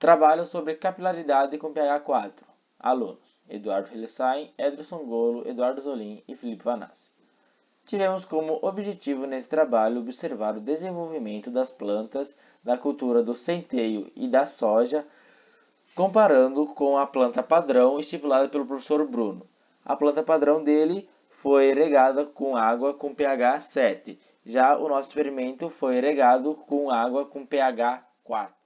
Trabalho sobre capilaridade com pH 4. Alunos: Eduardo Hillesheim, Ederson Golo, Eduardo Zolim e Felipe Vanassi. Tivemos como objetivo nesse trabalho observar o desenvolvimento das plantas da cultura do centeio e da soja, comparando com a planta padrão estipulada pelo professor Bruno. A planta padrão dele foi regada com água com pH 7, já o nosso experimento foi regado com água com pH 4.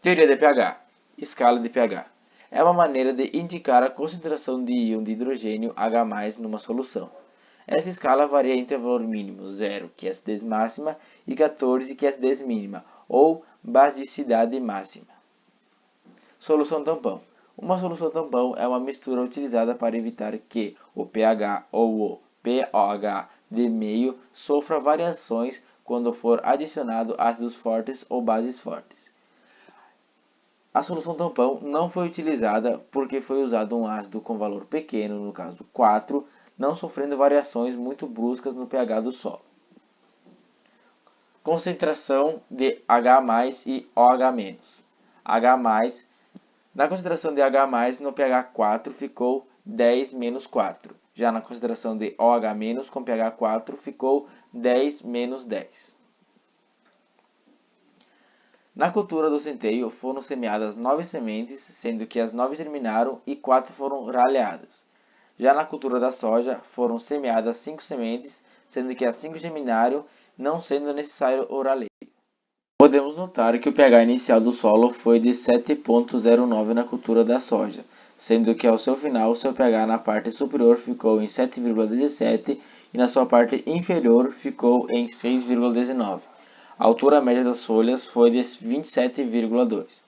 Teoria de pH. Escala de pH. É uma maneira de indicar a concentração de íon de hidrogênio H+, numa solução. Essa escala varia entre o valor mínimo 0, que é a acidez máxima, e 14, que é a acidez mínima, ou basicidade máxima. Solução tampão. Uma solução tampão é uma mistura utilizada para evitar que o pH ou o pOH de meio sofra variações quando for adicionado ácidos fortes ou bases fortes. A solução tampão não foi utilizada porque foi usado um ácido com valor pequeno, no caso 4, não sofrendo variações muito bruscas no pH do solo. Concentração de H+ e OH-. H+, na concentração de H+, no pH 4 ficou 10 menos 4. Já na concentração de OH- com pH 4 ficou 10 menos 10. Na cultura do centeio foram semeadas 9 sementes, sendo que as 9 germinaram e 4 foram ralhadas. Já na cultura da soja foram semeadas 5 sementes, sendo que as 5 germinaram, não sendo necessário o ralheio. Podemos notar que o pH inicial do solo foi de 7,09 na cultura da soja, sendo que ao seu final seu pH na parte superior ficou em 7,17 e na sua parte inferior ficou em 6,19. A altura média das folhas foi de 27,2.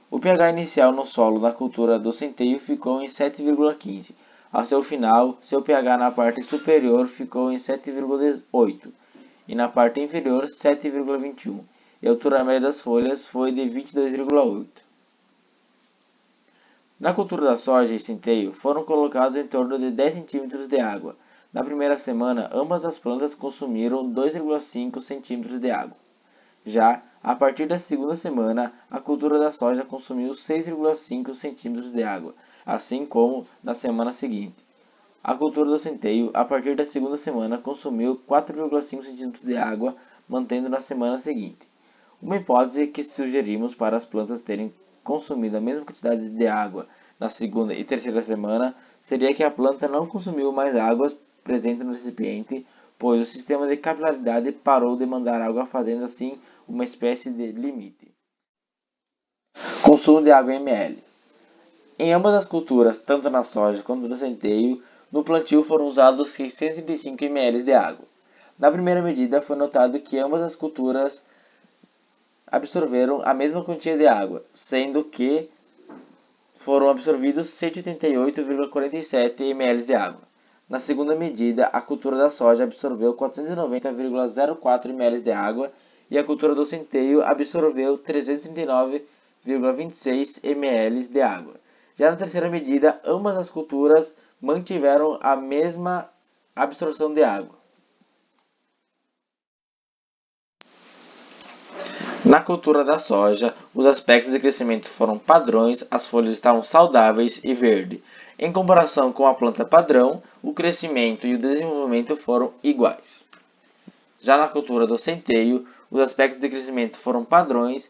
O pH inicial no solo da cultura do centeio ficou em 7,15. Ao seu final, seu pH na parte superior ficou em 7,18 e na parte inferior 7,21. E a altura média das folhas foi de 22,8. Na cultura da soja e centeio foram colocados em torno de 10 cm de água. Na primeira semana, ambas as plantas consumiram 2,5 cm de água. Já, a partir da segunda semana, a cultura da soja consumiu 6,5 cm de água, assim como na semana seguinte. A cultura do centeio, a partir da segunda semana, consumiu 4,5 cm de água, mantendo na semana seguinte. Uma hipótese que sugerimos para as plantas terem consumido a mesma quantidade de água na segunda e terceira semana seria que a planta não consumiu mais águas presentes no recipiente, pois o sistema de capilaridade parou de mandar água, fazendo assim uma espécie de limite. Consumo de água em ml. Em ambas as culturas, tanto na soja quanto no centeio, no plantio foram usados 635 ml de água. Na primeira medida, foi notado que ambas as culturas absorveram a mesma quantia de água, sendo que foram absorvidos 188,47 ml de água. Na segunda medida, a cultura da soja absorveu 490,04 ml de água e a cultura do centeio absorveu 339,26 ml de água. Já na terceira medida, ambas as culturas mantiveram a mesma absorção de água. Na cultura da soja, os aspectos de crescimento foram padrões, as folhas estavam saudáveis e verde. Em comparação com a planta padrão, o crescimento e o desenvolvimento foram iguais. Já na cultura do centeio, os aspectos de crescimento foram padrões,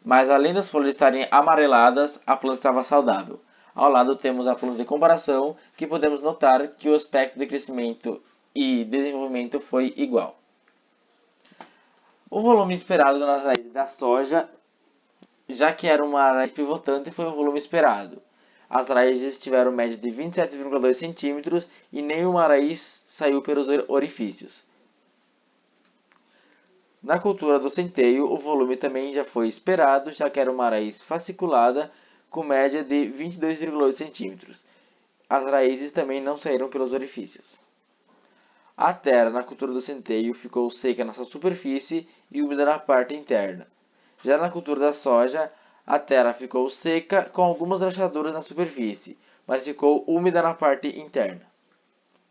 mas além das folhas estarem amareladas, a planta estava saudável. Ao lado temos a planta de comparação, que podemos notar que o aspecto de crescimento e desenvolvimento foi igual. O volume esperado nas raízes da soja, já que era uma raiz pivotante, foi um volume esperado. As raízes tiveram média de 27,2 cm e nenhuma raiz saiu pelos orifícios. Na cultura do centeio, o volume também já foi esperado, já que era uma raiz fasciculada com média de 22,8 cm. As raízes também não saíram pelos orifícios. A terra na cultura do centeio ficou seca na sua superfície e úmida na parte interna. Já na cultura da soja, a terra ficou seca com algumas rachaduras na superfície, mas ficou úmida na parte interna.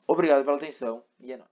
Obrigado pela atenção e é nóis.